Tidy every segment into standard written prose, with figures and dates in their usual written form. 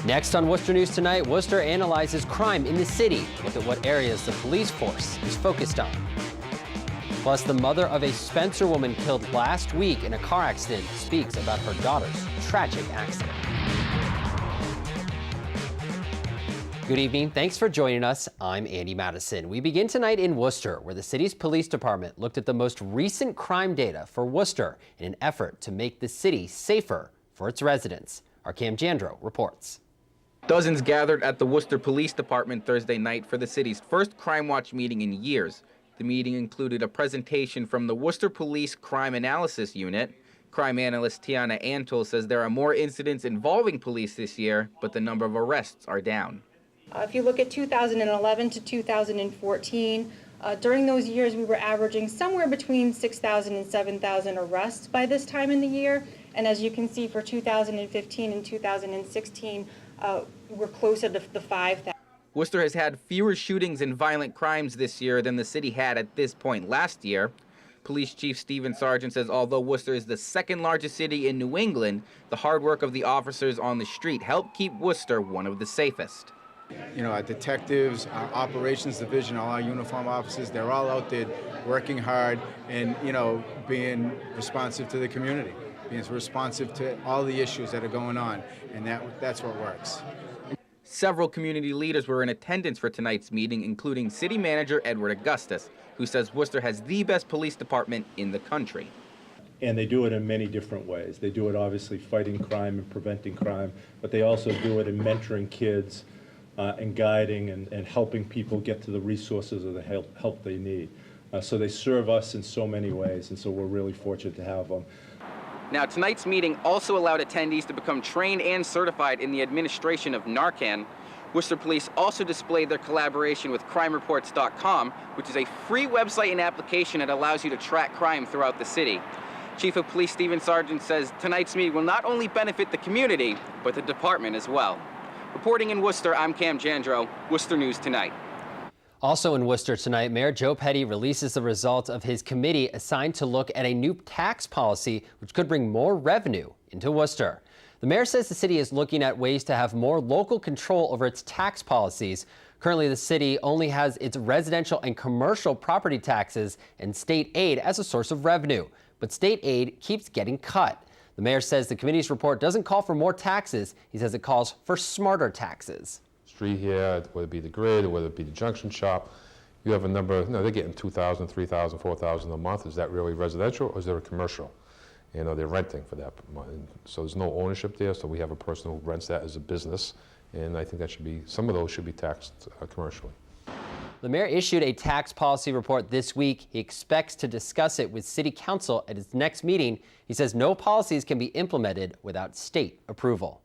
Next on Worcester News Tonight, Worcester analyzes crime in the city. Look at what areas the police force is focused on. Plus, the mother of a Spencer woman killed last week in a car accident speaks about her daughter's tragic accident. Good evening. Thanks for joining us. I'm Andy Mattison. We begin tonight in Worcester, where the city's police department looked at the most recent crime data for Worcester in an effort to make the city safer for its residents. Our Cam Jandrow reports. Dozens gathered at the Worcester Police Department Thursday night for the city's first Crime Watch meeting in years. The meeting included a presentation from the Worcester Police Crime Analysis Unit. Crime analyst TIANA ANTUL says there are more incidents involving police this year, but the number of arrests are down. If you look at 2011 to 2014, during those years we were averaging somewhere between 6,000 and 7,000 arrests by this time in the year. And as you can see, for 2015 and 2016, we're closer to the 5,000. Worcester has had fewer shootings and violent crimes this year than the city had at this point last year. Police Chief Stephen Sargent says although Worcester is the second largest city in New England, the hard work of the officers on the street helped keep Worcester one of the safest. You know, our detectives, our operations division, all our uniform officers, they're all out there working hard and, you know, being responsive to the community, being responsive to all the issues that are going on, and that's what works. Several community leaders were in attendance for tonight's meeting, including City Manager Edward Augustus, who says Worcester has the best police department in the country. And they do it in many different ways. They do it obviously fighting crime and preventing crime, but they also do it in mentoring kids and guiding and helping people get to the resources or the help they need. So they serve us in so many ways, and so we're really fortunate to have them. Now, tonight's meeting also allowed attendees to become trained and certified in the administration of Narcan. Worcester Police also displayed their collaboration with crimereports.com, which is a free website and application that allows you to track crime throughout the city. Chief of Police Stephen Sargent says tonight's meeting will not only benefit the community, but the department as well. Reporting in Worcester, I'm Cam Jandrow, Worcester News Tonight. Also in Worcester tonight, Mayor Joe Petty releases the results of his committee assigned to look at a new tax policy which could bring more revenue into Worcester. The mayor says the city is looking at ways to have more local control over its tax policies. Currently, the city only has its residential and commercial property taxes and state aid as a source of revenue, but state aid keeps getting cut. The mayor says the committee's report doesn't call for more taxes. He says it calls for smarter taxes. Street here, whether it be the grid or whether it be the junction shop, you have a number, you know, they're getting $2,000, $3,000, $4,000 a month. Is that really residential or is there a commercial? You know, they're renting for that month. So there's no ownership there, so we have a person who rents that as a business, and I think that should be, some of those should be taxed commercially. The mayor issued a tax policy report this week. He expects to discuss it with City Council at his next meeting. He says no policies can be implemented without state approval.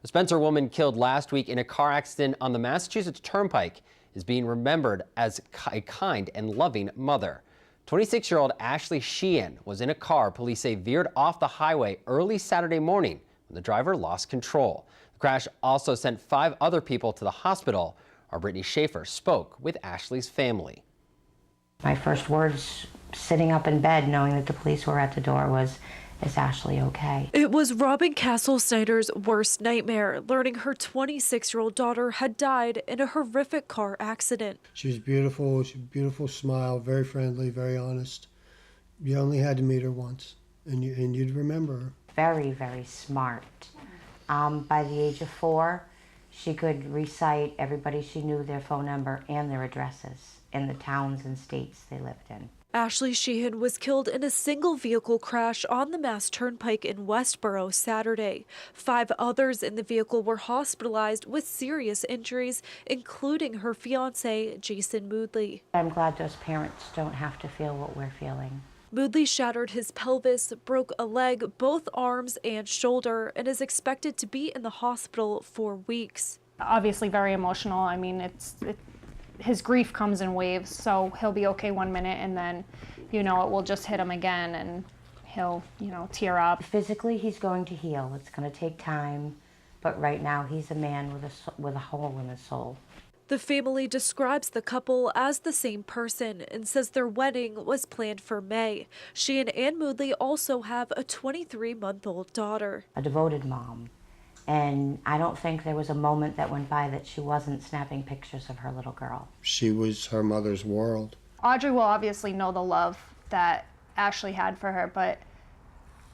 A Spencer woman killed last week in a car accident on the Massachusetts Turnpike is being remembered as a kind and loving mother. 26-year-old Ashley Sheehan was in a car police say veered off the highway early Saturday morning when the driver lost control. The crash also sent 5 other people to the hospital. Our Brittany Schaefer spoke with Ashley's family. My first words sitting up in bed knowing that the police were at the door was, "Is Ashley okay?" It was Robin CASTLE-SNIDER's worst nightmare, learning her 26-year-old daughter had died in a horrific car accident. She was beautiful. She had a beautiful smile, very friendly, very honest. You only had to meet her once, and you'd remember her. Very, very smart. By the age of 4, she could recite everybody she knew, their phone number and their addresses in the towns and states they lived in. Ashley Sheehan was killed in a single vehicle crash on the Mass Turnpike in Westboro Saturday. 5 others in the vehicle were hospitalized with serious injuries, including her fiancé, Jason Moodley. I'm glad those parents don't have to feel what we're feeling. Moodley shattered his pelvis, broke a leg, both arms and shoulder, and is expected to be in the hospital for weeks. Obviously very emotional. I mean, his grief comes in waves, so he'll be okay one minute and then, you know, it will just hit him again and he'll, you know, tear up. Physically, he's going to heal. It's going to take time, but right now he's a man with a hole in his soul. The family describes the couple as the same person and says their wedding was planned for May. She and Ann Moodley also have a 23-month-old daughter. A devoted mom, And I don't think there was a moment that went by that she wasn't snapping pictures of her little girl. She was her mother's world. Audrey will obviously know the love that Ashley had for her, but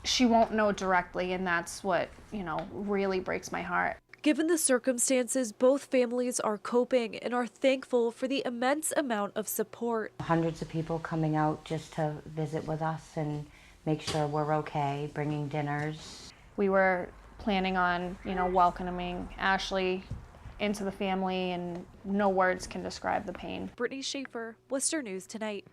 she won't know directly, and that's what, you know, really breaks my heart. Given the circumstances, both families are coping and are thankful for the immense amount of support. Hundreds of people coming out just to visit with us and make sure we're okay, bringing dinners. We were planning on, you know, welcoming Ashley into the family, and no words can describe the pain. Brittany Schaefer, Worcester News Tonight.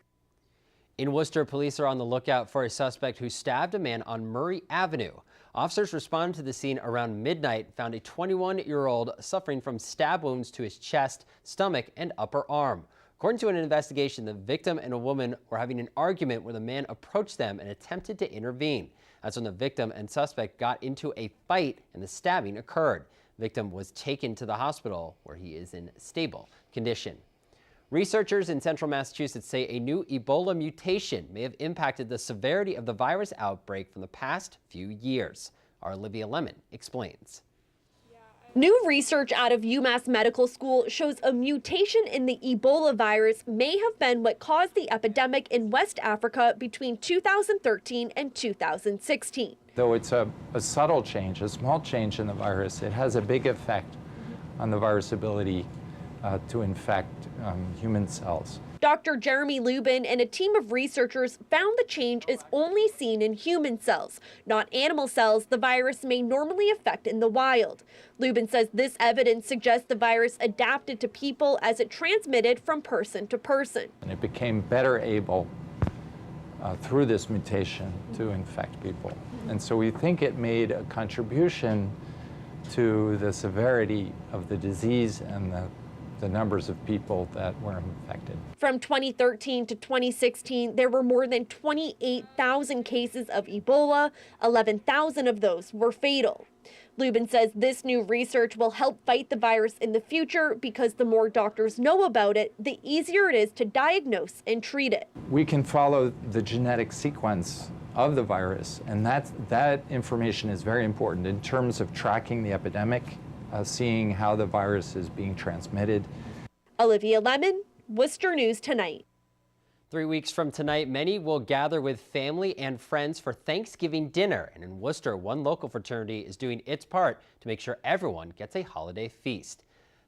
In Worcester, police are on the lookout for a suspect who stabbed a man on Murray Avenue. Officers responded to the scene around midnight, found a 21-year-old suffering from stab wounds to his chest, stomach, and upper arm. According to an investigation, the victim and a woman were having an argument where the man approached them and attempted to intervene. That's when the victim and suspect got into a fight and the stabbing occurred. The victim was taken to the hospital where he is in stable condition. Researchers in central Massachusetts say a new Ebola mutation may have impacted the severity of the virus outbreak from the past few years. Our Olivia Lemon explains. New research out of UMass Medical School shows a mutation in the Ebola virus may have been what caused the epidemic in West Africa between 2013 and 2016. Though it's a subtle change, a small change in the virus, it has a big effect on the virus' ability to infect human cells. Dr. Jeremy Lubin and a team of researchers found the change is only seen in human cells, not animal cells the virus may normally affect in the wild. Lubin says this evidence suggests the virus adapted to people as it transmitted from person to person. And it became better able through this mutation to infect people. And so we think it made a contribution to the severity of the disease and the numbers of people that were infected. From 2013 to 2016, there were more than 28,000 cases of Ebola. 11,000 of those were fatal. Lubin says this new research will help fight the virus in the future because the more doctors know about it, the easier it is to diagnose and treat it. We can follow the genetic sequence of the virus, and that information is very important in terms of tracking the epidemic, seeing how the virus is being transmitted. Olivia Lemon, Worcester News Tonight. 3 weeks from tonight, many will gather with family and friends for Thanksgiving dinner. And in Worcester, one local fraternity is doing its part to make sure everyone gets a holiday feast.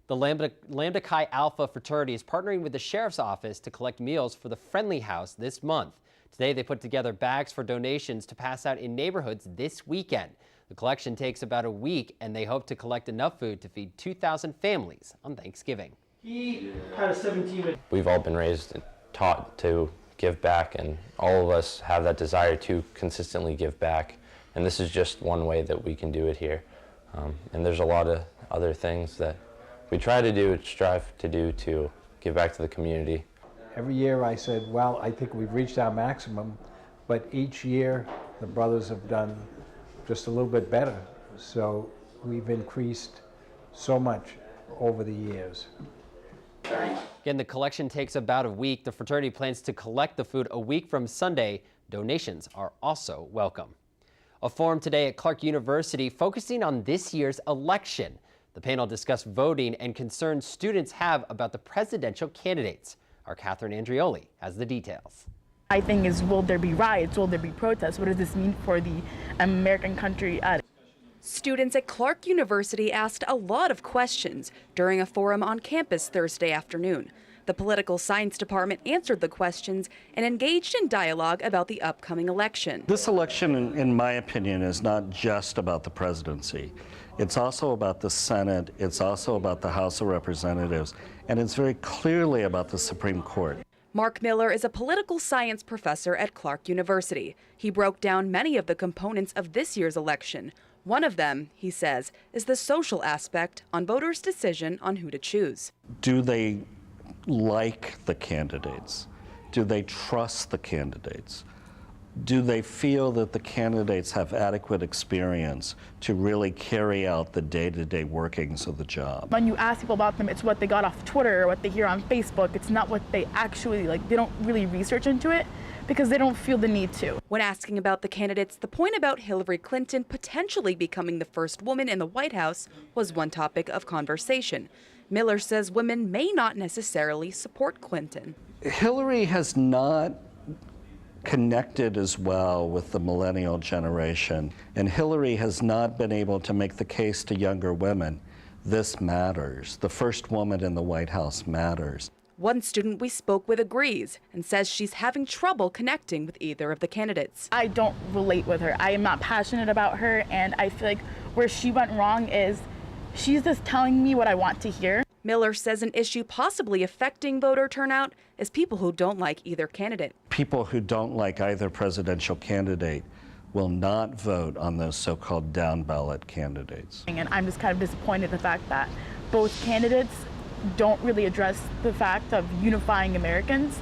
The Lambda Chi Alpha fraternity is partnering with the Sheriff's Office to collect meals for the Friendly House this month. Today, they put together bags for donations to pass out in neighborhoods this weekend. The collection takes about a week, and they hope to collect enough food to feed 2,000 families on Thanksgiving. He had a 17-minute. We've all been raised and taught to give back, and all of us have that desire to consistently give back. And this is just one way that we can do it here. And there's a lot of other things that we try to do, strive to do to give back to the community. Every year I said, well, I think we've reached our maximum, but each year the brothers have done just a little bit better. So we've increased so much over the years. Again, the collection takes about a week. The fraternity plans to collect the food a week from Sunday. Donations are also welcome. A forum today at Clark University focusing on this year's election. The panel discussed voting and concerns students have about the presidential candidates. Our Catherine Andrioli has the details. I think is, will there be riots? Will there be protests? What does this mean for the American country? Students at Clark University asked a lot of questions during a forum on campus Thursday afternoon. The political science department answered the questions and engaged in dialogue about the upcoming election. This election, in my opinion, is not just about the presidency. It's also about the Senate. It's also about the House of Representatives. And it's very clearly about the Supreme Court. Mark Miller is a political science professor at Clark University. He broke down many of the components of this year's election. One of them, he says, is the social aspect on voters' decision on who to choose. Do they like the candidates? Do they trust the candidates? Do they feel that the candidates have adequate experience to really carry out the day-to-day workings of the job? When you ask people about them, it's what they got off Twitter or what they hear on Facebook. It's not what they actually, like, they don't really research into it. because they don't feel the need to. When asking about the candidates, the point about Hillary Clinton potentially becoming the first woman in the White House was one topic of conversation. Miller says women may not necessarily support Clinton. Hillary has not connected as well with the millennial generation, and Hillary has not been able to make the case to younger women. This matters. The first woman in the White House matters. One student we spoke with agrees and says she's having trouble connecting with either of the candidates. I don't relate with her. I am not passionate about her, and I feel like where she went wrong is she's just telling me what I want to hear. Miller says an issue possibly affecting voter turnout is people who don't like either candidate. People who don't like either presidential candidate will not vote on those so-called down-ballot candidates. And I'm just kind of disappointed in the fact that both candidates don't really address the fact of unifying Americans.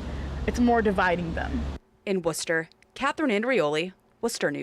It's more dividing them. In Worcester, Catherine Andrioli, Worcester News.